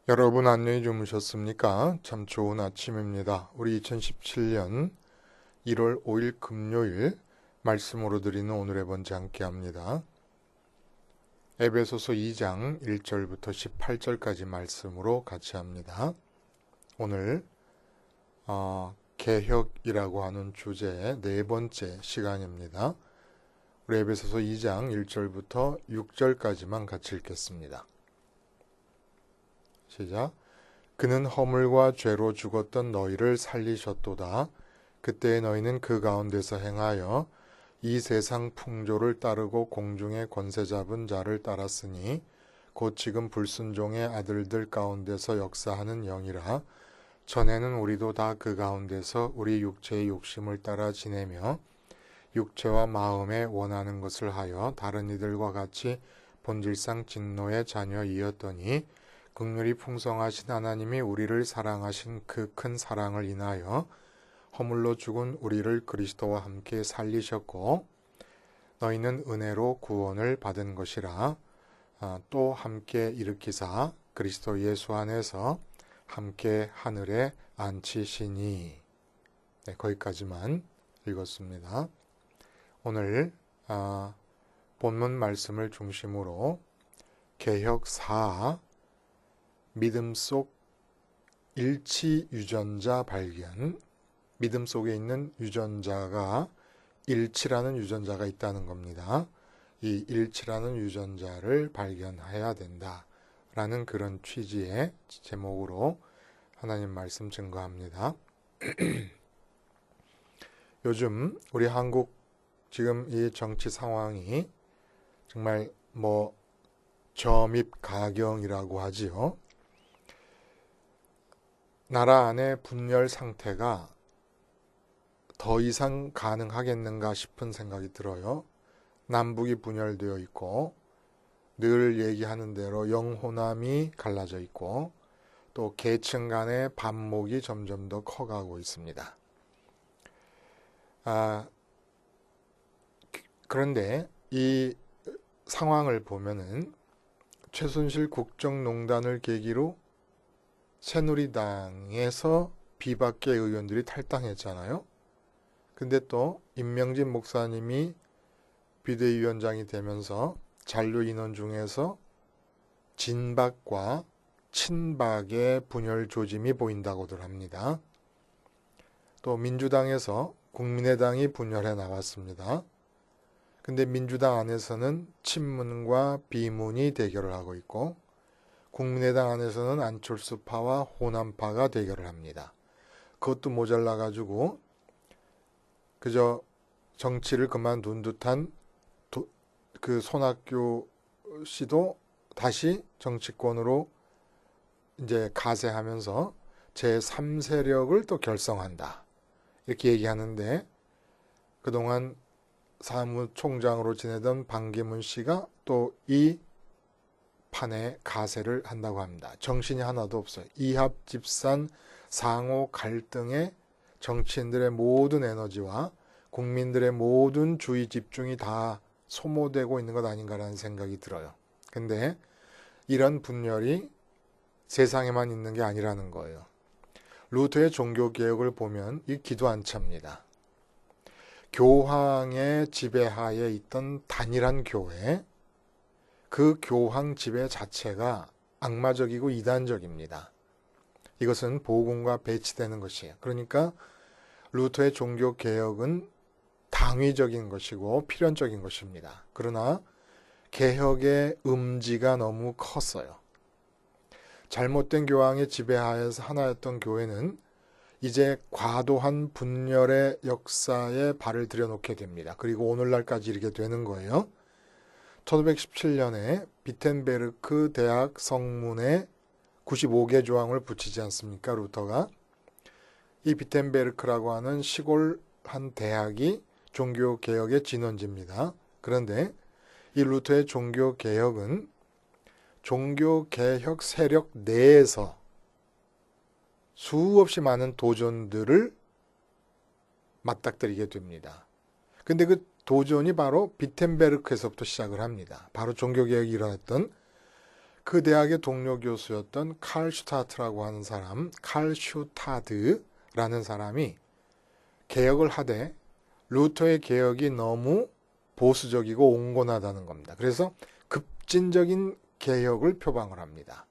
여러분 안녕히 주무셨습니까? 참 좋은 아침입니다. 우리 2017년 1월 5일 금요일 말씀으로 드리는 오늘의 번째 함께 합니다. 에베소서 2장 1절부터 18절까지 말씀으로 같이 합니다. 오늘 개혁이라고 하는 주제의 네 번째 시간입니다. 우리 에베소서 2장 1절부터 6절까지만 같이 읽겠습니다. 시작. 그는 허물과 죄로 죽었던 너희를 살리셨도다. 그때 너희는 그 가운데서 행하여 이 세상 풍조를 따르고 공중의 권세 잡은 자를 따랐으니 곧 지금 불순종의 아들들 가운데서 역사하는 영이라. 전에는 우리도 다 그 가운데서 우리 육체의 욕심을 따라 지내며 육체와 마음에 원하는 것을 하여 다른 이들과 같이 본질상 진노의 자녀이었더니 긍휼이 풍성하신 하나님이 우리를 사랑하신 그 큰 사랑을 인하여 허물로 죽은 우리를 그리스도와 함께 살리셨고 너희는 은혜로 구원을 받은 것이라. 또 함께 일으키사 그리스도 예수 안에서 함께 하늘에 앉히시니. 네, 거기까지만 읽었습니다. 오늘 본문 말씀을 중심으로 개혁 4 믿음 속 일치 유전자 발견, 믿음 속에 있는 유전자가 일치라는 유전자가 있다는 겁니다. 이 일치라는 유전자를 발견해야 된다라는 그런 취지의 제목으로 하나님 말씀 증거합니다. 요즘 우리 한국 지금 이 정치 상황이 정말 점입가경이라고 하지요. 나라 안의 분열 상태가 더 이상 가능하겠는가 싶은 생각이 들어요. 남북이 분열되어 있고 늘 얘기하는 대로 영호남이 갈라져 있고 또 계층 간의 반목이 점점 더 커가고 있습니다. 그런데 이 상황을 보면은 최순실 국정농단을 계기로 새누리당에서 비박계 의원들이 탈당했잖아요. 근데 또 임명진 목사님이 비대위원장이 되면서 잔류 인원 중에서 진박과 친박의 분열 조짐이 보인다고들 합니다. 또 민주당에서 국민의당이 분열해 나왔습니다. 근데 민주당 안에서는 친문과 비문이 대결을 하고 있고 국민의당 안에서는 안철수파와 호남파가 대결을 합니다. 그것도 모자라가지고 그저 정치를 그만둔 듯한 그 손학규 씨도 다시 정치권으로 이제 가세하면서 제3세력을 또 결성한다. 이렇게 얘기하는데 그동안 사무총장으로 지내던 방기문 씨가 또 이 판에 가세를 한다고 합니다. 정신이 하나도 없어요. 이합 집산 상호 갈등에 정치인들의 모든 에너지와 국민들의 모든 주의 집중이 다 소모되고 있는 것 아닌가라는 생각이 들어요. 근데 이런 분열이 세상에만 있는 게 아니라는 거예요. 루터의 종교개혁을 보면 이 기도 안 찹니다. 교황의 지배하에 있던 단일한 교회, 그 교황 지배 자체가 악마적이고 이단적입니다. 이것은 복음과 배치되는 것이에요. 그러니까 루터의 종교개혁은 당위적인 것이고 필연적인 것입니다. 그러나 개혁의 음지가 너무 컸어요. 잘못된 교황의 지배하에서 하나였던 교회는 이제 과도한 분열의 역사에 발을 들여놓게 됩니다. 그리고 오늘날까지 이르게 되는 거예요. 1517년에 비텐베르크 대학 성문에 95개 조항을 붙이지 않습니까? 루터가. 이 비텐베르크라고 하는 시골 한 대학이 종교개혁의 진원지입니다. 그런데 이 루터의 종교개혁은 종교개혁 세력 내에서 수없이 많은 도전들을 맞닥뜨리게 됩니다. 근데 그 도전이 바로 비텐베르크에서부터 시작을 합니다. 바로 종교개혁이 일어났던 그 대학의 동료 교수였던 칼 슈타트라고 하는 사람, 칼 슈타드라는 사람이 개혁을 하되 루터의 개혁이 너무 보수적이고 온건하다는 겁니다. 그래서 급진적인 개혁을 표방을 합니다.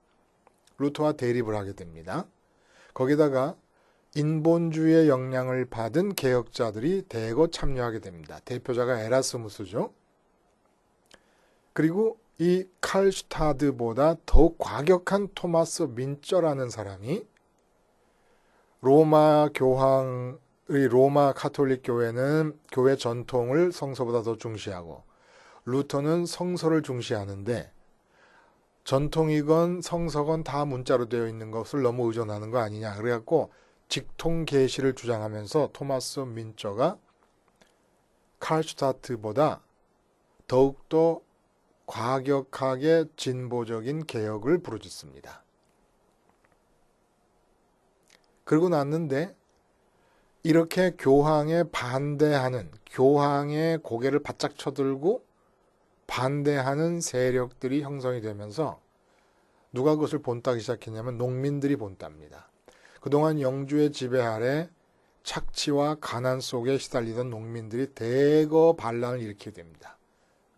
루터와 대립을 하게 됩니다. 거기다가 인본주의의 영향을 받은 개혁자들이 대거 참여하게 됩니다. 대표자가 에라스무스죠. 그리고 이 칼 슈타드보다 더욱 과격한 토마스 민쩌라는 사람이 로마 교황의 로마 카톨릭 교회는 교회 전통을 성서보다 더 중시하고 루터는 성서를 중시하는데 전통이건 성서건 다 문자로 되어 있는 것을 너무 의존하는 거 아니냐. 그래갖고 직통계시를 주장하면서 토마스 민쩌가 칼 슈타트보다 더욱더 과격하게 진보적인 개혁을 부르짖습니다. 그러고 났는데 이렇게 교황에 반대하는, 교황의 고개를 바짝 쳐들고 반대하는 세력들이 형성이 되면서 누가 그것을 본따기 시작했냐면 농민들이 본답니다. 그동안 영주의 지배 아래 착취와 가난 속에 시달리던 농민들이 대거 반란을 일으키게 됩니다.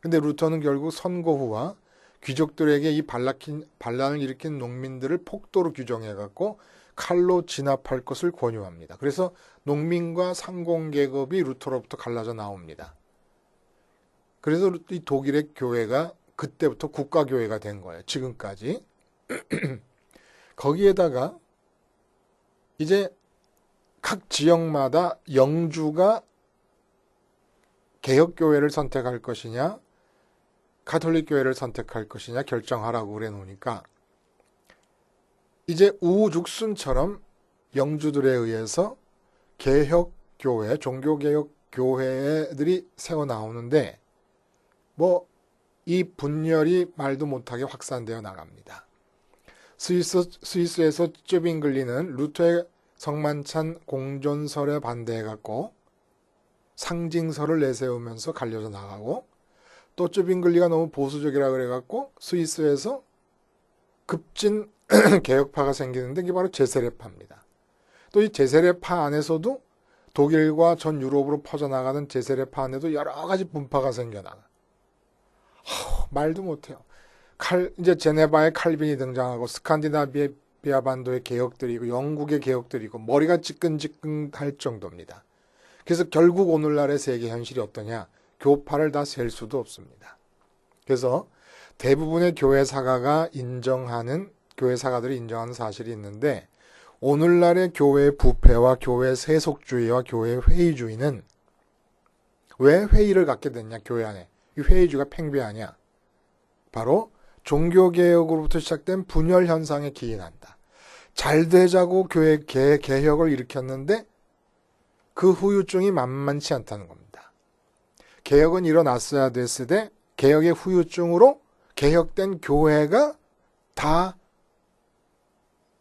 근데 루터는 결국 선거 후와 귀족들에게 이 반란을 일으킨 농민들을 폭도로 규정해갖고 칼로 진압할 것을 권유합니다. 그래서 농민과 상공계급이 루터로부터 갈라져 나옵니다. 그래서 이 독일의 교회가 그때부터 국가교회가 된 거예요. 지금까지. 거기에다가 이제 각 지역마다 영주가 개혁교회를 선택할 것이냐 가톨릭교회를 선택할 것이냐 결정하라고 그래 놓으니까 이제 우후죽순처럼 영주들에 의해서 개혁교회, 종교개혁교회들이 새어나오는데 뭐 이 분열이 말도 못하게 확산되어 나갑니다. 스위스에서 쯔빙글리는 루터의 성만찬 공존설에 반대해갖고 상징설을 내세우면서 갈려져 나가고 또 쯔빙글리가 너무 보수적이라 그래갖고 스위스에서 급진 개혁파가 생기는데 이게 바로 제세례파입니다. 또 이 제세례파 안에서도 독일과 전 유럽으로 퍼져나가는 제세례파 안에도 여러 가지 분파가 생겨나가. 말도 못해요. 이제 제네바의 칼빈이 등장하고 스칸디나비아 반도의 개혁들이 있고 영국의 개혁들이 있고 머리가 찌끈찌끈할 정도입니다. 그래서 결국 오늘날의 세계 현실이 어떠냐? 교파를 다 셀 수도 없습니다. 그래서 대부분의 교회 사가들이 인정하는 사실이 있는데 오늘날의 교회 부패와 교회 세속주의와 교회 회의주의는 왜 회의를 갖게 됐냐? 교회 안에. 이 회의주의가 팽배하냐? 바로 종교개혁으로부터 시작된 분열 현상에 기인한다. 잘 되자고 교회 개혁을 일으켰는데 그 후유증이 만만치 않다는 겁니다. 개혁은 일어났어야 됐으되 개혁의 후유증으로 개혁된 교회가 다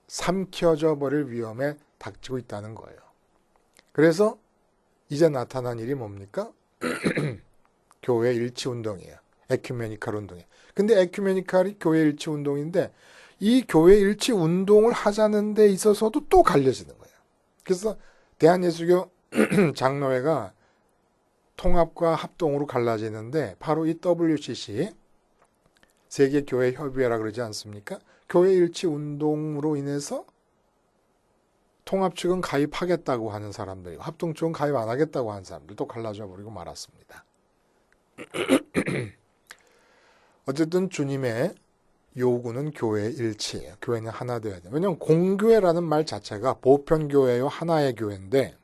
삼켜져 버릴 위험에 닥치고 있다는 거예요. 그래서 이제 나타난 일이 뭡니까? 교회 일치운동이에요. 에큐메니칼 운동이에요. 근데 에큐메니칼이 교회 일치운동인데 이 교회 일치운동을 하자는 데 있어서도 또 갈려지는 거예요. 그래서 대한예수교 장로회가 통합과 합동으로 갈라지는데 바로 이 WCC 세계교회협의회라 그러지 않습니까? 교회 일치운동으로 인해서 통합 측은 가입하겠다고 하는 사람들이고 합동 측은 가입 안 하겠다고 하는 사람들도 갈라져 버리고 말았습니다. 어쨌든 주님의 요구는 교회의 일치예요. 교회는 하나 되어야 돼요. 왜냐하면 공교회라는 말 자체가 보편교회요 하나의 교회인데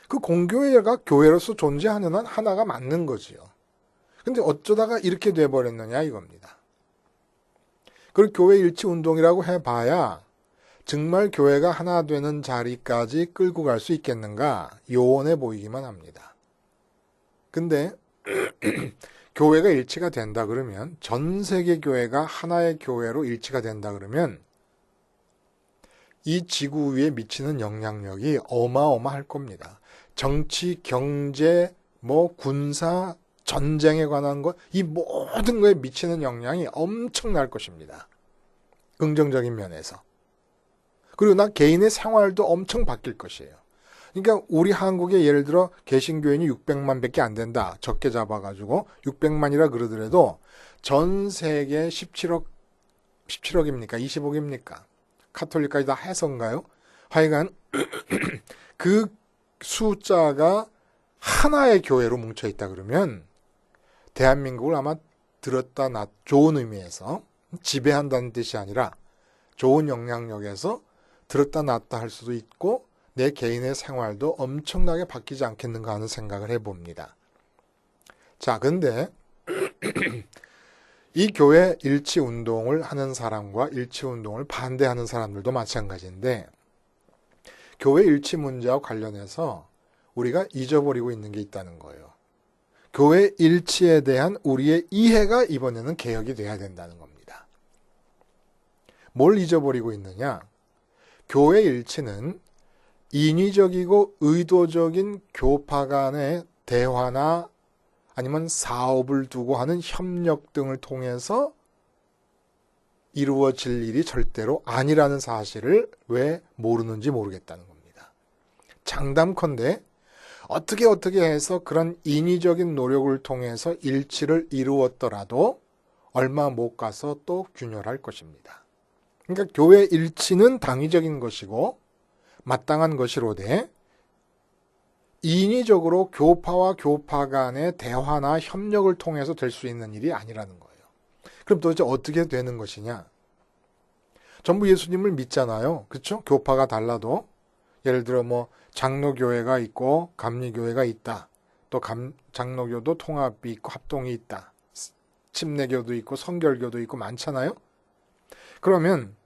그 공교회가 교회로서 존재하는 한 하나가 맞는 거지요. 근데 어쩌다가 이렇게 돼버렸느냐 이겁니다. 그리고 교회 일치운동이라고 해봐야 정말 교회가 하나 되는 자리까지 끌고 갈 수 있겠는가 요원해 보이기만 합니다. 근데 교회가 일치가 된다 그러면 전 세계 교회가 하나의 교회로 일치가 된다 그러면 이 지구 위에 미치는 영향력이 어마어마할 겁니다. 정치, 경제, 군사, 전쟁에 관한 것, 이 모든 거에 미치는 영향이 엄청날 것입니다. 긍정적인 면에서. 그리고 나 개인의 생활도 엄청 바뀔 것이에요. 그러니까 우리 한국에 예를 들어 개신교인이 600만 밖에 안 된다. 적게 잡아가지고 600만이라 그러더라도 전 세계 17억입니까? 20억입니까? 카톨릭까지 다 해서인가요? 하여간 그 숫자가 하나의 교회로 뭉쳐있다 그러면 대한민국을 아마 들었다 놨, 좋은 의미에서 지배한다는 뜻이 아니라 좋은 영향력에서 들었다 놨다 할 수도 있고 내 개인의 생활도 엄청나게 바뀌지 않겠는가 하는 생각을 해봅니다. 자, 근데 이 교회 일치운동을 하는 사람과 일치운동을 반대하는 사람들도 마찬가지인데 교회 일치 문제와 관련해서 우리가 잊어버리고 있는 게 있다는 거예요. 교회 일치에 대한 우리의 이해가 이번에는 개혁이 돼야 된다는 겁니다. 뭘 잊어버리고 있느냐? 교회 일치는 인위적이고 의도적인 교파 간의 대화나 아니면 사업을 두고 하는 협력 등을 통해서 이루어질 일이 절대로 아니라는 사실을 왜 모르는지 모르겠다는 겁니다. 장담컨대 어떻게 해서 그런 인위적인 노력을 통해서 일치를 이루었더라도 얼마 못 가서 또 균열할 것입니다. 그러니까 교회 일치는 당위적인 것이고 마땅한 것이로되 인위적으로 교파와 교파 간의 대화나 협력을 통해서 될 수 있는 일이 아니라는 거예요. 그럼 도대체 어떻게 되는 것이냐? 전부 예수님을 믿잖아요. 그렇죠? 교파가 달라도 예를 들어 뭐 장로교회가 있고 감리교회가 있다. 또 장로교도 통합이 있고 합동이 있다. 침례교도 있고 성결교도 있고 많잖아요. 그러면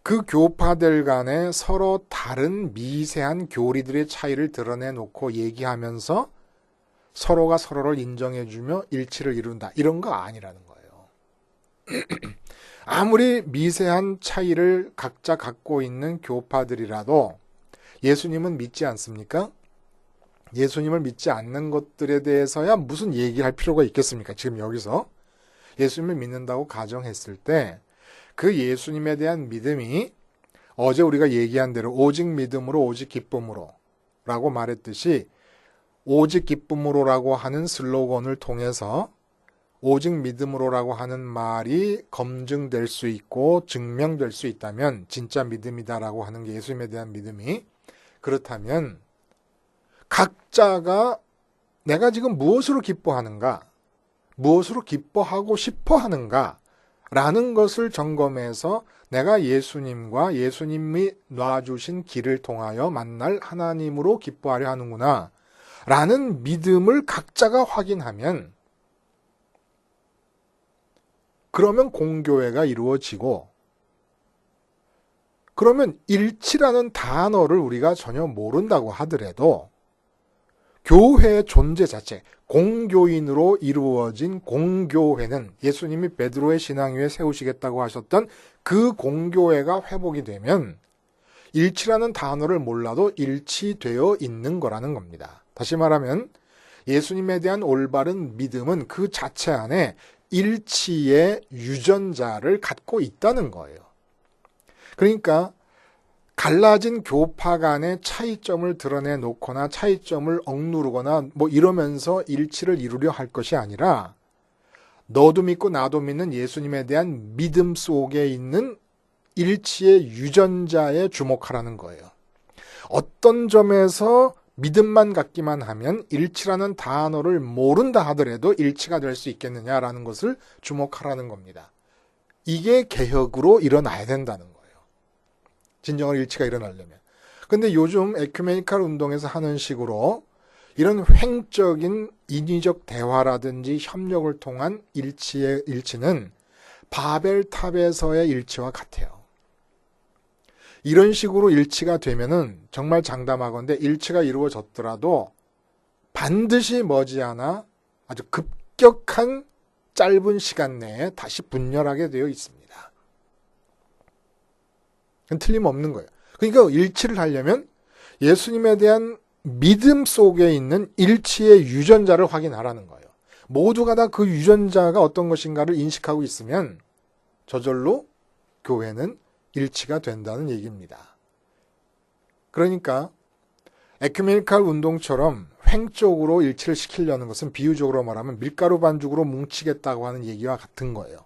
그 교파들 간에 서로 다른 미세한 교리들의 차이를 드러내놓고 얘기하면서 서로가 서로를 인정해주며 일치를 이룬다. 이런 거 아니라는 거예요. 아무리 미세한 차이를 각자 갖고 있는 교파들이라도 예수님은 믿지 않습니까? 예수님을 믿지 않는 것들에 대해서야 무슨 얘기할 필요가 있겠습니까? 지금 여기서 예수님을 믿는다고 가정했을 때 그 예수님에 대한 믿음이 어제 우리가 얘기한 대로 오직 믿음으로 오직 기쁨으로 라고 말했듯이 오직 기쁨으로라고 하는 슬로건을 통해서 오직 믿음으로라고 하는 말이 검증될 수 있고 증명될 수 있다면 진짜 믿음이다라고 하는 게 예수님에 대한 믿음이 그렇다면 각자가 내가 지금 무엇으로 기뻐하는가, 무엇으로 기뻐하고 싶어 하는가 라는 것을 점검해서 내가 예수님과 예수님이 놔주신 길을 통하여 만날 하나님으로 기뻐하려 하는구나 라는 믿음을 각자가 확인하면 그러면 공교회가 이루어지고 그러면 일치라는 단어를 우리가 전혀 모른다고 하더라도 교회의 존재 자체, 공교인으로 이루어진 공교회는 예수님이 베드로의 신앙 위에 세우시겠다고 하셨던 그 공교회가 회복이 되면 일치라는 단어를 몰라도 일치되어 있는 거라는 겁니다. 다시 말하면 예수님에 대한 올바른 믿음은 그 자체 안에 일치의 유전자를 갖고 있다는 거예요. 그러니까 갈라진 교파 간의 차이점을 드러내놓거나 차이점을 억누르거나 뭐 이러면서 일치를 이루려 할 것이 아니라 너도 믿고 나도 믿는 예수님에 대한 믿음 속에 있는 일치의 유전자에 주목하라는 거예요. 어떤 점에서 믿음만 갖기만 하면 일치라는 단어를 모른다 하더라도 일치가 될 수 있겠느냐라는 것을 주목하라는 겁니다. 이게 개혁으로 일어나야 된다는 거예요. 진정한 일치가 일어나려면. 근데 요즘 에큐메니칼 운동에서 하는 식으로 이런 횡적인 인위적 대화라든지 협력을 통한 일치는 바벨탑에서의 일치와 같아요. 이런 식으로 일치가 되면은 정말 장담하건대 일치가 이루어졌더라도 반드시 머지않아 아주 급격한 짧은 시간 내에 다시 분열하게 되어 있습니다. 틀림없는 거예요. 그러니까 일치를 하려면 예수님에 대한 믿음 속에 있는 일치의 유전자를 확인하라는 거예요. 모두가 다 그 유전자가 어떤 것인가를 인식하고 있으면 저절로 교회는 일치가 된다는 얘기입니다. 그러니까 에큐메니칼 운동처럼 횡적으로 일치를 시키려는 것은 비유적으로 말하면 밀가루 반죽으로 뭉치겠다고 하는 얘기와 같은 거예요.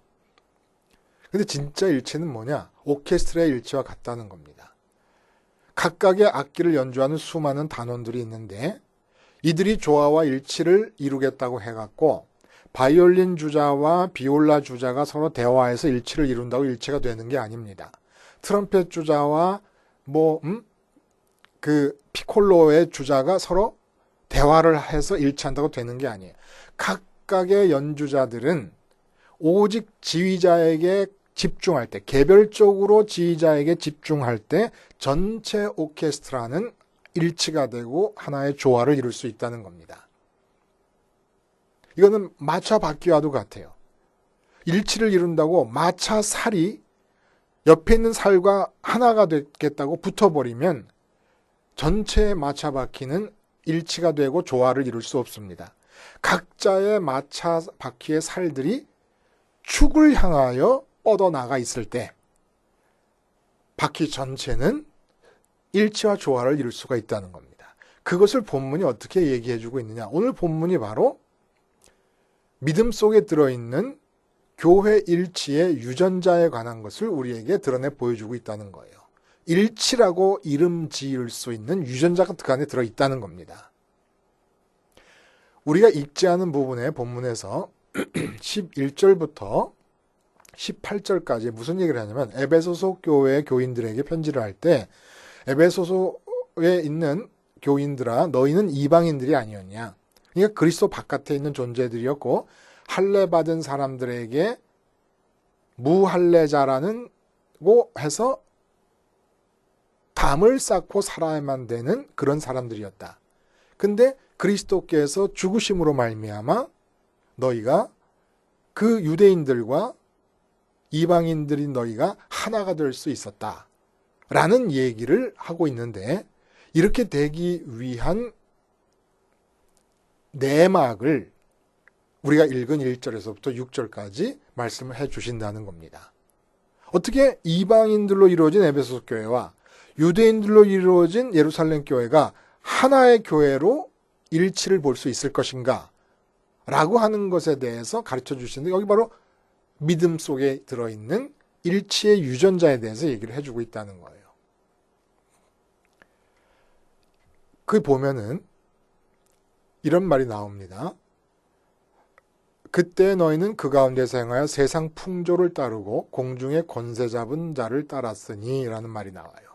근데 진짜 일치는 뭐냐? 오케스트라의 일치와 같다는 겁니다. 각각의 악기를 연주하는 수많은 단원들이 있는데 이들이 조화와 일치를 이루겠다고 해갖고 바이올린 주자와 비올라 주자가 서로 대화해서 일치를 이룬다고 일치가 되는 게 아닙니다. 트럼펫 주자와 그 피콜로의 주자가 서로 대화를 해서 일치한다고 되는 게 아니에요. 각각의 연주자들은 오직 지휘자에게 집중할 때, 개별적으로 지휘자에게 집중할 때 전체 오케스트라는 일치가 되고 하나의 조화를 이룰 수 있다는 겁니다. 이거는 마차 바퀴와도 같아요. 일치를 이룬다고 마차 살이 옆에 있는 살과 하나가 되겠다고 붙어버리면 전체 마차 바퀴는 일치가 되고 조화를 이룰 수 없습니다. 각자의 마차 바퀴의 살들이 축을 향하여 뻗어나가 있을 때 바퀴 전체는 일치와 조화를 이룰 수가 있다는 겁니다. 그것을 본문이 어떻게 얘기해주고 있느냐. 오늘 본문이 바로 믿음 속에 들어있는 교회 일치의 유전자에 관한 것을 우리에게 드러내 보여주고 있다는 거예요. 일치라고 이름 지을 수 있는 유전자가 그 안에 들어있다는 겁니다. 우리가 읽지 않은 부분의 본문에서 11절부터 18절까지 무슨 얘기를 하냐면 에베소서 교회 교인들에게 편지를 할 때 에베소서에 있는 교인들아 너희는 이방인들이 아니었냐. 그러니까 그리스도 바깥에 있는 존재들이었고 할례 받은 사람들에게 무할례자라는 고 해서 담을 쌓고 살아야만 되는 그런 사람들이었다. 근데 그리스도께서 죽으심으로 말미암아 너희가 그 유대인들과 이방인들인 너희가 하나가 될 수 있었다. 라는 얘기를 하고 있는데 이렇게 되기 위한 내막을 우리가 읽은 1절에서부터 6절까지 말씀을 해 주신다는 겁니다. 어떻게 이방인들로 이루어진 에베소 교회와 유대인들로 이루어진 예루살렘 교회가 하나의 교회로 일치를 볼 수 있을 것인가 라고 하는 것에 대해서 가르쳐 주시는데 여기 바로 믿음 속에 들어있는 일치의 유전자에 대해서 얘기를 해주고 있다는 거예요. 그 보면은 이런 말이 나옵니다. 그때 너희는 그 가운데서 행하여 세상 풍조를 따르고 공중의 권세 잡은 자를 따랐으니 라는 말이 나와요.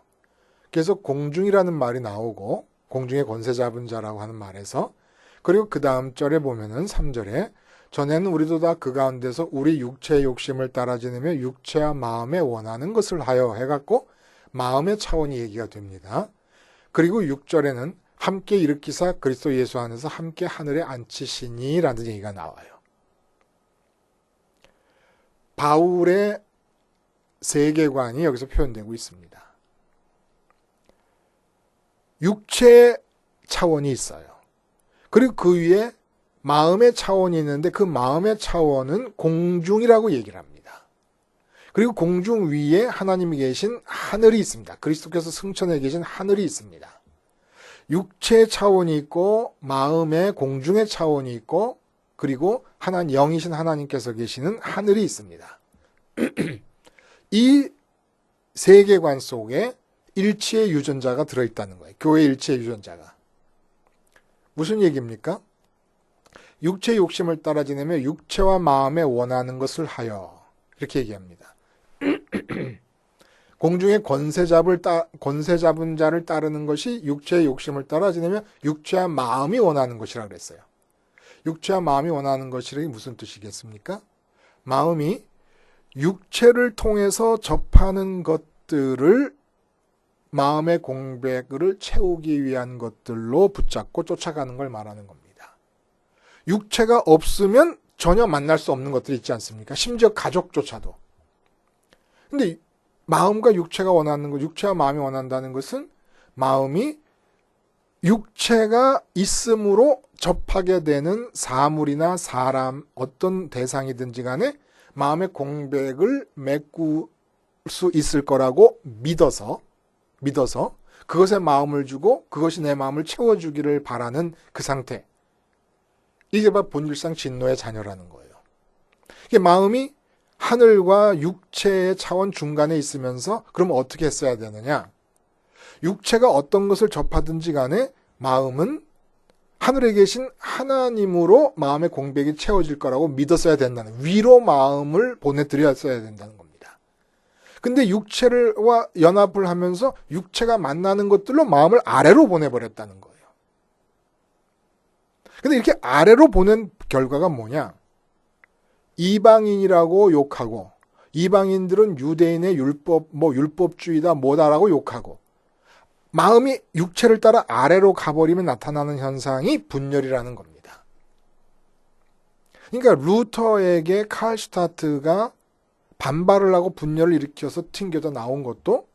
그래서 공중이라는 말이 나오고 공중의 권세 잡은 자라고 하는 말에서 그리고 그 다음 절에 보면은 3절에 전에는 우리도 다 그 가운데서 우리 육체의 욕심을 따라 지내며 육체와 마음에 원하는 것을 하여 해갖고 마음의 차원이 얘기가 됩니다. 그리고 6절에는 함께 일으키사 그리스도 예수 안에서 함께 하늘에 앉히시니 라는 얘기가 나와요. 바울의 세계관이 여기서 표현되고 있습니다. 육체의 차원이 있어요. 그리고 그 위에 마음의 차원이 있는데 그 마음의 차원은 공중이라고 얘기를 합니다. 그리고 공중 위에 하나님이 계신 하늘이 있습니다. 그리스도께서 승천해 계신 하늘이 있습니다. 육체의 차원이 있고 마음의 공중의 차원이 있고 그리고 하나님 영이신 하나님께서 계시는 하늘이 있습니다. 이 세계관 속에 일치의 유전자가 들어있다는 거예요. 교회 일치의 유전자가. 무슨 얘기입니까? 육체의 욕심을 따라 지내며 육체와 마음에 원하는 것을 하여 이렇게 얘기합니다. 공중의 권세 잡은 자를 따르는 것이 육체의 욕심을 따라 지내며 육체와 마음이 원하는 것이라고 그랬어요. 육체와 마음이 원하는 것이란 무슨 뜻이겠습니까? 마음이 육체를 통해서 접하는 것들을 마음의 공백을 채우기 위한 것들로 붙잡고 쫓아가는 걸 말하는 겁니다. 육체가 없으면 전혀 만날 수 없는 것들이 있지 않습니까? 심지어 가족조차도. 근데 마음과 육체가 원하는 것, 육체와 마음이 원한다는 것은 마음이 육체가 있음으로 접하게 되는 사물이나 사람, 어떤 대상이든지 간에 마음의 공백을 메꿀 수 있을 거라고 믿어서 그것에 마음을 주고 그것이 내 마음을 채워주기를 바라는 그 상태. 이게 바로 본질상 진노의 자녀라는 거예요. 이게 마음이 하늘과 육체의 차원 중간에 있으면서 그럼 어떻게 했어야 되느냐? 육체가 어떤 것을 접하든지 간에 마음은 하늘에 계신 하나님으로 마음의 공백이 채워질 거라고 믿었어야 된다는, 위로 마음을 보내드렸어야 된다는 겁니다. 근데 육체와 연합을 하면서 육체가 만나는 것들로 마음을 아래로 보내버렸다는 거예요. 근데 이렇게 아래로 보낸 결과가 뭐냐? 이방인이라고 욕하고, 이방인들은 유대인의 율법주의다 뭐다라고 욕하고, 마음이 육체를 따라 아래로 가버리면 나타나는 현상이 분열이라는 겁니다. 그러니까 루터에게 칼슈타트가 반발을 하고 분열을 일으켜서 튕겨져 나온 것도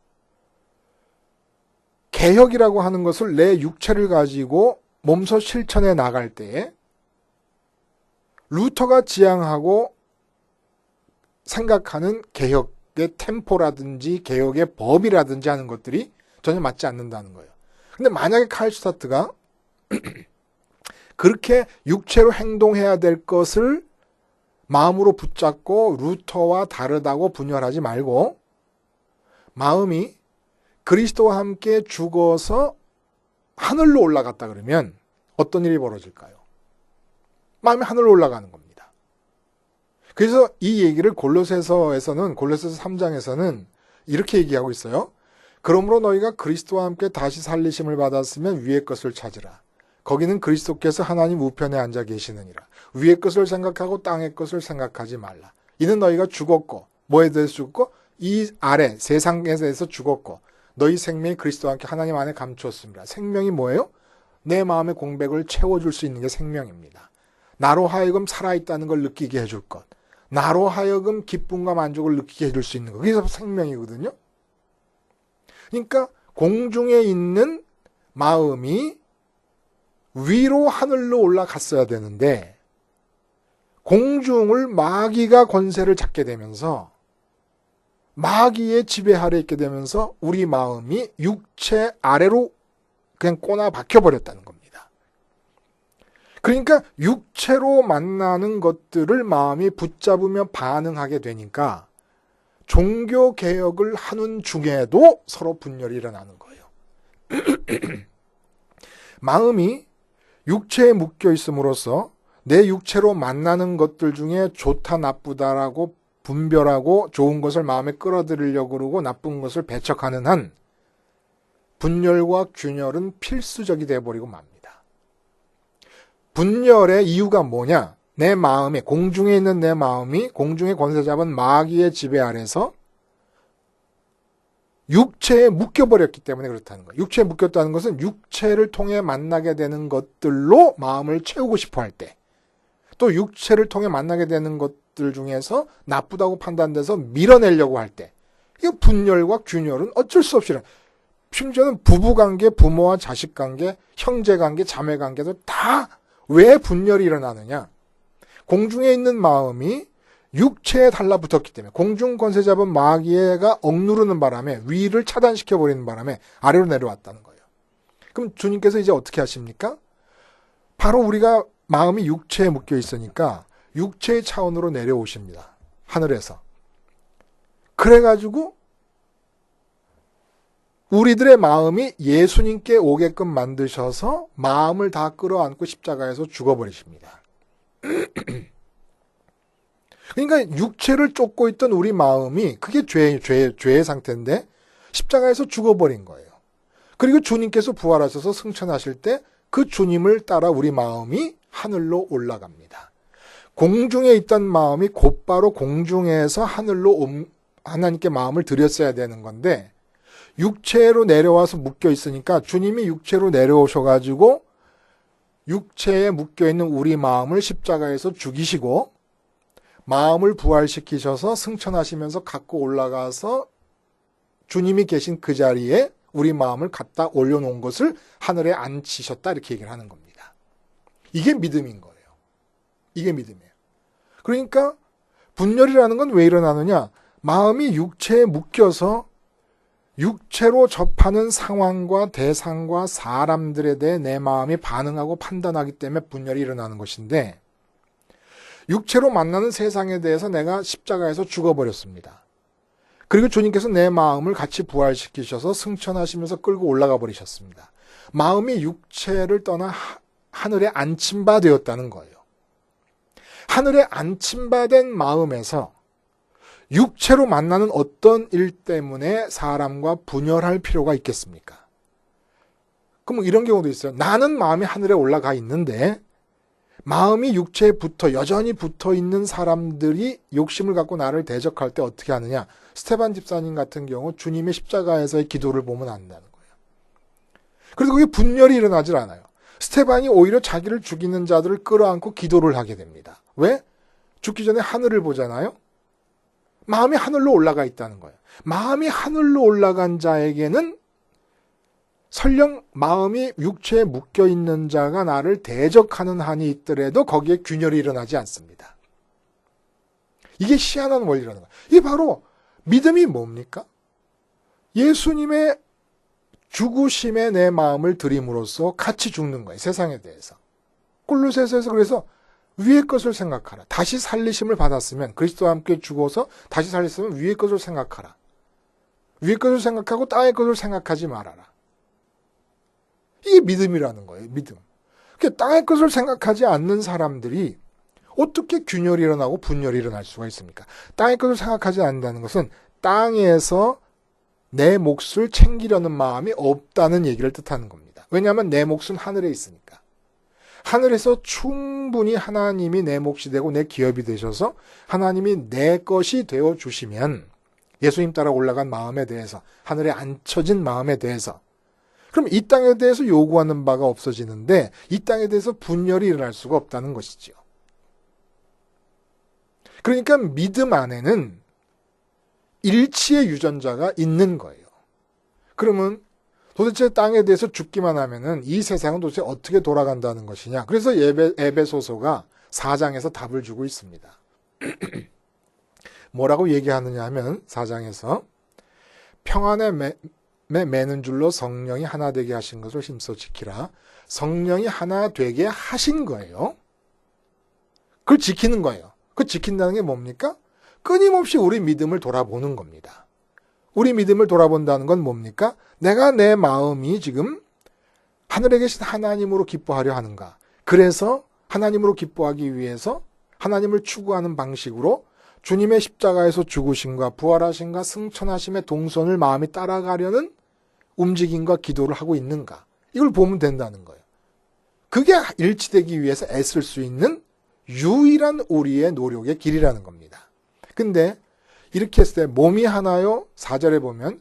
개혁이라고 하는 것을 내 육체를 가지고 몸소 실천해 나갈 때에 루터가 지향하고 생각하는 개혁의 템포라든지 개혁의 법이라든지 하는 것들이 전혀 맞지 않는다는 거예요. 근데 만약에 칼슈타트가 그렇게 육체로 행동해야 될 것을 마음으로 붙잡고 루터와 다르다고 분열하지 말고 마음이 그리스도와 함께 죽어서 하늘로 올라갔다 그러면 어떤 일이 벌어질까요? 마음이 하늘로 올라가는 겁니다. 그래서 이 얘기를 골로새서 3장에서는 이렇게 얘기하고 있어요. 그러므로 너희가 그리스도와 함께 다시 살리심을 받았으면 위의 것을 찾으라. 거기는 그리스도께서 하나님 우편에 앉아 계시느니라. 위의 것을 생각하고 땅의 것을 생각하지 말라. 이는 너희가 죽었고 뭐에 대해서 죽었고 이 아래 세상에 대해서 죽었고 너희 생명이 그리스도와 함께 하나님 안에 감추었습니다. 생명이 뭐예요? 내 마음의 공백을 채워줄 수 있는 게 생명입니다. 나로 하여금 살아있다는 걸 느끼게 해줄 것. 나로 하여금 기쁨과 만족을 느끼게 해줄 수 있는 것. 그게 생명이거든요. 그러니까 공중에 있는 마음이 위로 하늘로 올라갔어야 되는데 공중을 마귀가 권세를 잡게 되면서 마귀의 지배 아래 있게 되면서 우리 마음이 육체 아래로 그냥 꼬나 박혀버렸다는 겁니다. 그러니까 육체로 만나는 것들을 마음이 붙잡으며 반응하게 되니까 종교개혁을 하는 중에도 서로 분열이 일어나는 거예요. 마음이 육체에 묶여 있음으로써 내 육체로 만나는 것들 중에 좋다 나쁘다라고 분별하고 좋은 것을 마음에 끌어들이려고 그러고 나쁜 것을 배척하는 한 분열과 균열은 필수적이 되어버리고 맙니다. 분열의 이유가 뭐냐? 내 마음이, 공중에 있는 내 마음이 공중에 권세 잡은 마귀의 지배 아래서 육체에 묶여버렸기 때문에 그렇다는 거예요. 육체에 묶였다는 것은 육체를 통해 만나게 되는 것들로 마음을 채우고 싶어 할 때, 또 육체를 통해 만나게 되는 것들 중에서 나쁘다고 판단돼서 밀어내려고 할 때, 이 분열과 균열은 어쩔 수 없이 일어나요. 심지어는 부부관계, 부모와 자식관계, 형제관계, 자매관계도 다 왜 분열이 일어나느냐? 공중에 있는 마음이 육체에 달라붙었기 때문에, 공중 권세 잡은 마귀가 억누르는 바람에, 위를 차단시켜버리는 바람에 아래로 내려왔다는 거예요. 그럼 주님께서 이제 어떻게 하십니까? 바로 우리가 마음이 육체에 묶여 있으니까 육체의 차원으로 내려오십니다. 하늘에서. 그래가지고 우리들의 마음이 예수님께 오게끔 만드셔서 마음을 다 끌어안고 십자가에서 죽어버리십니다. 그러니까 육체를 쫓고 있던 우리 마음이 그게 죄의 상태인데 십자가에서 죽어버린 거예요. 그리고 주님께서 부활하셔서 승천하실 때 그 주님을 따라 우리 마음이 하늘로 올라갑니다. 공중에 있던 마음이 곧바로 공중에서 하늘로 하나님께 마음을 드렸어야 되는 건데 육체로 내려와서 묶여 있으니까 주님이 육체로 내려오셔가지고 육체에 묶여있는 우리 마음을 십자가에서 죽이시고 마음을 부활시키셔서 승천하시면서 갖고 올라가서 주님이 계신 그 자리에 우리 마음을 갖다 올려놓은 것을 하늘에 앉히셨다 이렇게 얘기를 하는 겁니다. 이게 믿음인 거예요. 이게 믿음이에요. 그러니까 분열이라는 건 왜 일어나느냐? 마음이 육체에 묶여서 육체로 접하는 상황과 대상과 사람들에 대해 내 마음이 반응하고 판단하기 때문에 분열이 일어나는 것인데, 육체로 만나는 세상에 대해서 내가 십자가에서 죽어버렸습니다. 그리고 주님께서 내 마음을 같이 부활시키셔서 승천하시면서 끌고 올라가 버리셨습니다. 마음이 육체를 떠나 하늘에 안침바 되었다는 거예요. 하늘에 안침바 된 마음에서 육체로 만나는 어떤 일 때문에 사람과 분열할 필요가 있겠습니까? 그럼 이런 경우도 있어요. 나는 마음이 하늘에 올라가 있는데 마음이 육체에 여전히 붙어 있는 사람들이 욕심을 갖고 나를 대적할 때 어떻게 하느냐? 스테반 집사님 같은 경우 주님의 십자가에서의 기도를 보면 안다는 거예요. 그래서 그게 분열이 일어나질 않아요. 스테반이 오히려 자기를 죽이는 자들을 끌어안고 기도를 하게 됩니다. 왜? 죽기 전에 하늘을 보잖아요. 마음이 하늘로 올라가 있다는 거예요. 마음이 하늘로 올라간 자에게는 설령 마음이 육체에 묶여있는 자가 나를 대적하는 한이 있더라도 거기에 균열이 일어나지 않습니다. 이게 희한한 원리라는 거예요. 이게 바로 믿음이 뭡니까? 예수님의 죽으심에 내 마음을 드림으로써 같이 죽는 거예요. 세상에 대해서. 골로새서에서 그래서 위의 것을 생각하라. 다시 살리심을 받았으면, 그리스도와 함께 죽어서 다시 살렸으면 위의 것을 생각하라. 위의 것을 생각하고 땅의 것을 생각하지 말아라. 이게 믿음이라는 거예요. 믿음. 그러니까 땅의 것을 생각하지 않는 사람들이 어떻게 균열이 일어나고 분열이 일어날 수가 있습니까? 땅의 것을 생각하지 않는다는 것은 땅에서 내 몫을 챙기려는 마음이 없다는 얘기를 뜻하는 겁니다. 왜냐하면 내 몫은 하늘에 있으니까. 하늘에서 충분히 하나님이 내 몫이 되고 내 기업이 되셔서 하나님이 내 것이 되어 주시면, 예수님 따라 올라간 마음에 대해서, 하늘에 앉혀진 마음에 대해서, 그럼 이 땅에 대해서 요구하는 바가 없어지는데 이 땅에 대해서 분열이 일어날 수가 없다는 것이죠. 그러니까 믿음 안에는 일치의 유전자가 있는 거예요. 그러면 도대체 땅에 대해서 죽기만 하면은 이 세상은 도대체 어떻게 돌아간다는 것이냐? 그래서 에베소서가 4장에서 답을 주고 있습니다. 뭐라고 얘기하느냐 하면 4장에서 평안에 매는 줄로 성령이 하나 되게 하신 것을 힘써 지키라. 성령이 하나 되게 하신 거예요. 그걸 지키는 거예요. 그 지킨다는 게 뭡니까? 끊임없이 우리 믿음을 돌아보는 겁니다. 우리 믿음을 돌아본다는 건 뭡니까? 내가 내 마음이 지금 하늘에 계신 하나님으로 기뻐하려 하는가? 그래서 하나님으로 기뻐하기 위해서 하나님을 추구하는 방식으로 주님의 십자가에서 죽으심과 부활하심과 승천하심의 동선을 마음이 따라가려는 움직임과 기도를 하고 있는가? 이걸 보면 된다는 거예요. 그게 일치되기 위해서 애쓸 수 있는 유일한 우리의 노력의 길이라는 겁니다. 근데 이렇게 했을 때 몸이 하나요? 4절에 보면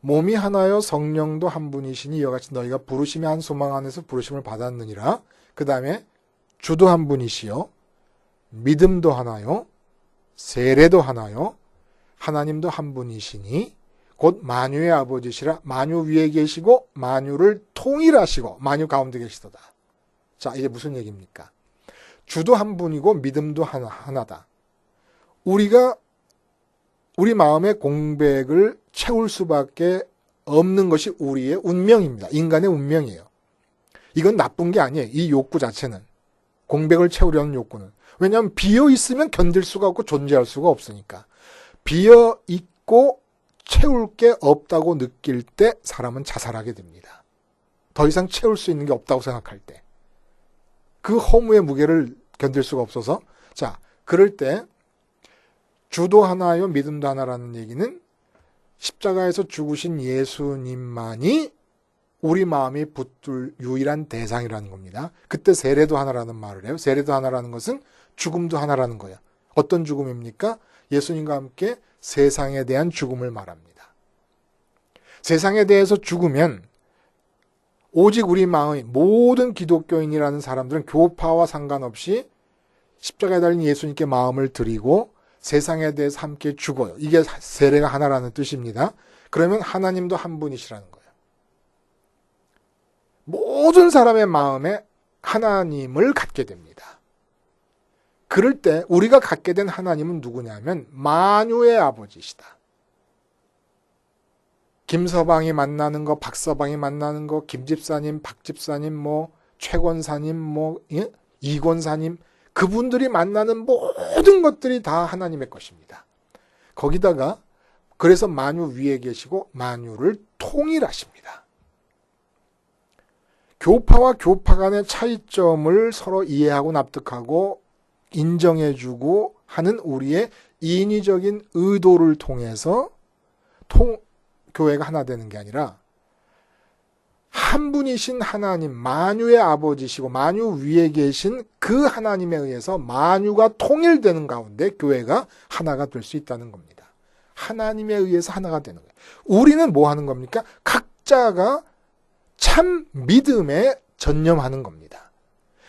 몸이 하나요? 성령도 한 분이시니 이와 같이 너희가 부르심의 한 소망 안에서 부르심을 받았느니라. 그 다음에 주도 한 분이시요. 믿음도 하나요? 세례도 하나요? 하나님도 한 분이시니 곧 만유의 아버지시라. 만유 위에 계시고 만유를 통일하시고 만유 가운데 계시도다. 자, 이게 무슨 얘기입니까? 주도 한 분이고 믿음도 하나다. 우리가 우리 마음의 공백을 채울 수밖에 없는 것이 우리의 운명입니다. 인간의 운명이에요. 이건 나쁜 게 아니에요. 이 욕구 자체는. 공백을 채우려는 욕구는. 왜냐하면 비어 있으면 견딜 수가 없고 존재할 수가 없으니까. 비어 있고 채울 게 없다고 느낄 때 사람은 자살하게 됩니다. 더 이상 채울 수 있는 게 없다고 생각할 때. 그 허무의 무게를 견딜 수가 없어서, 자, 그럴 때 주도 하나요, 믿음도 하나라는 얘기는 십자가에서 죽으신 예수님만이 우리 마음이 붙들 유일한 대상이라는 겁니다. 그때 세례도 하나라는 말을 해요. 세례도 하나라는 것은 죽음도 하나라는 거예요. 어떤 죽음입니까? 예수님과 함께 세상에 대한 죽음을 말합니다. 세상에 대해서 죽으면 오직 우리 마음이, 모든 기독교인이라는 사람들은 교파와 상관없이 십자가에 달린 예수님께 마음을 드리고 세상에 대해서 함께 죽어요. 이게 세례가 하나라는 뜻입니다. 그러면 하나님도 한 분이시라는 거예요. 모든 사람의 마음에 하나님을 갖게 됩니다. 그럴 때 우리가 갖게 된 하나님은 누구냐면 만유의 아버지시다. 김서방이 만나는 거, 박서방이 만나는 거, 김집사님, 박집사님, 최권사님, 이권사님, 그분들이 만나는 모든 것들이 다 하나님의 것입니다. 거기다가 그래서 만유 위에 계시고 만유를 통일하십니다. 교파와 교파 간의 차이점을 서로 이해하고 납득하고 인정해주고 하는 우리의 인위적인 의도를 통해서 교회가 하나 되는 게 아니라 한 분이신 하나님, 만유의 아버지시고 만유 위에 계신 그 하나님에 의해서 만유가 통일되는 가운데 교회가 하나가 될 수 있다는 겁니다. 하나님에 의해서 하나가 되는 거예요. 우리는 뭐 하는 겁니까? 각자가 참 믿음에 전념하는 겁니다.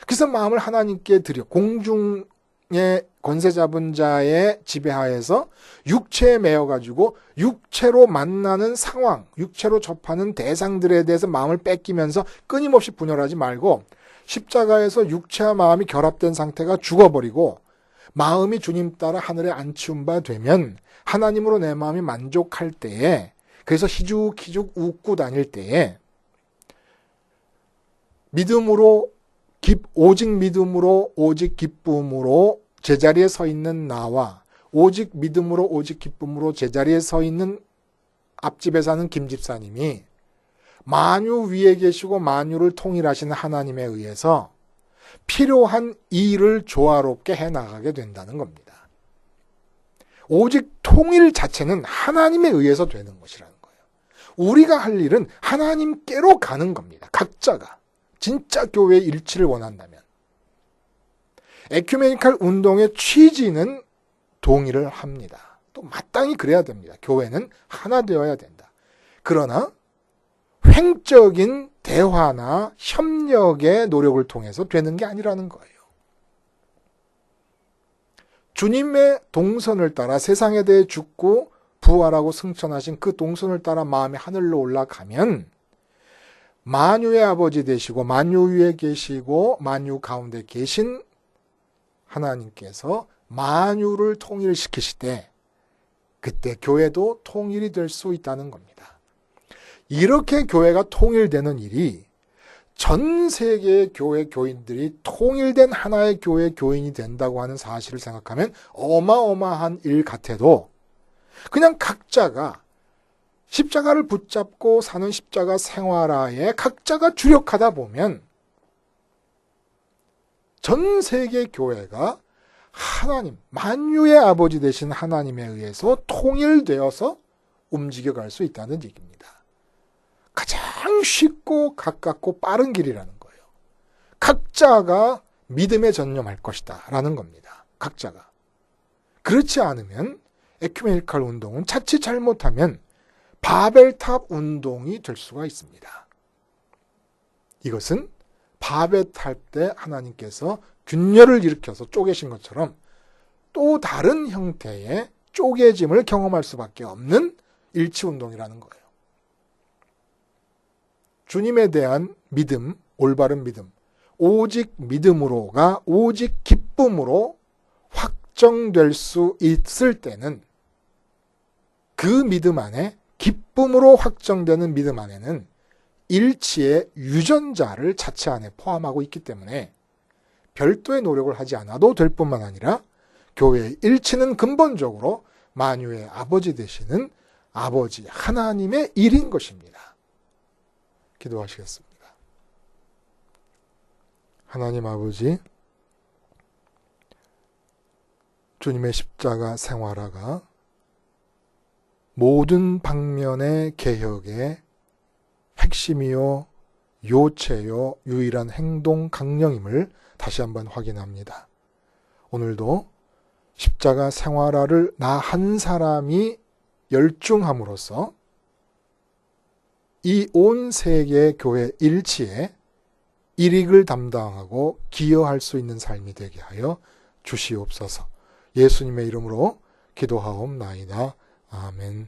그래서 마음을 하나님께 드려 공중의 권세 잡은 자의 지배하에서 육체에 매여가지고 육체로 만나는 상황, 육체로 접하는 대상들에 대해서 마음을 뺏기면서 끊임없이 분열하지 말고 십자가에서 육체와 마음이 결합된 상태가 죽어버리고 마음이 주님 따라 하늘에 안치운 바 되면 하나님으로 내 마음이 만족할 때에, 그래서 희죽희죽 웃고 다닐 때에 믿음으로 오직 믿음으로 오직 기쁨으로 제자리에 서 있는 나와 오직 믿음으로 오직 기쁨으로 제자리에 서 있는 앞집에 사는 김집사님이 만유 위에 계시고 만유를 통일하시는 하나님에 의해서 필요한 일을 조화롭게 해나가게 된다는 겁니다. 오직 통일 자체는 하나님에 의해서 되는 것이라는 거예요. 우리가 할 일은 하나님께로 가는 겁니다. 각자가 진짜 교회의 일치를 원한다면. 에큐메니칼 운동의 취지는 동의를 합니다. 또 마땅히 그래야 됩니다. 교회는 하나 되어야 된다. 그러나 횡적인 대화나 협력의 노력을 통해서 되는 게 아니라는 거예요. 주님의 동선을 따라 세상에 대해 죽고 부활하고 승천하신 그 동선을 따라 마음이 하늘로 올라가면 만유의 아버지 되시고 만유 위에 계시고 만유 가운데 계신 하나님께서 만유를 통일시키시되 그때 교회도 통일이 될 수 있다는 겁니다. 이렇게 교회가 통일되는 일이 전 세계의 교회 교인들이 통일된 하나의 교회 교인이 된다고 하는 사실을 생각하면 어마어마한 일 같아도 그냥 각자가 십자가를 붙잡고 사는 십자가 생활하에 각자가 주력하다 보면 전 세계 교회가 하나님, 만유의 아버지 되신 하나님에 의해서 통일되어서 움직여갈 수 있다는 얘기입니다. 가장 쉽고 가깝고 빠른 길이라는 거예요. 각자가 믿음에 전념할 것이다 라는 겁니다. 각자가. 그렇지 않으면 에큐메니칼 운동은 자칫 잘못하면 바벨탑 운동이 될 수가 있습니다. 이것은 바벨탑 때 하나님께서 균열을 일으켜서 쪼개신 것처럼 또 다른 형태의 쪼개짐을 경험할 수밖에 없는 일치운동이라는 거예요. 주님에 대한 믿음, 올바른 믿음, 오직 믿음으로가 오직 기쁨으로 확정될 수 있을 때는 그 믿음 안에, 기쁨으로 확정되는 믿음 안에는 일치의 유전자를 자체 안에 포함하고 있기 때문에 별도의 노력을 하지 않아도 될 뿐만 아니라 교회의 일치는 근본적으로 만유의 아버지 되시는 아버지 하나님의 일인 것입니다. 기도하시겠습니다. 하나님 아버지, 주님의 십자가 생활화가 모든 방면의 개혁의 핵심이요, 요체요, 유일한 행동 강령임을 다시 한번 확인합니다. 오늘도 십자가 생활화를 나 한 사람이 열중함으로써 이 온 세계의 교회 일치에 일익을 담당하고 기여할 수 있는 삶이 되게 하여 주시옵소서. 예수님의 이름으로 기도하옵나이다. 아멘.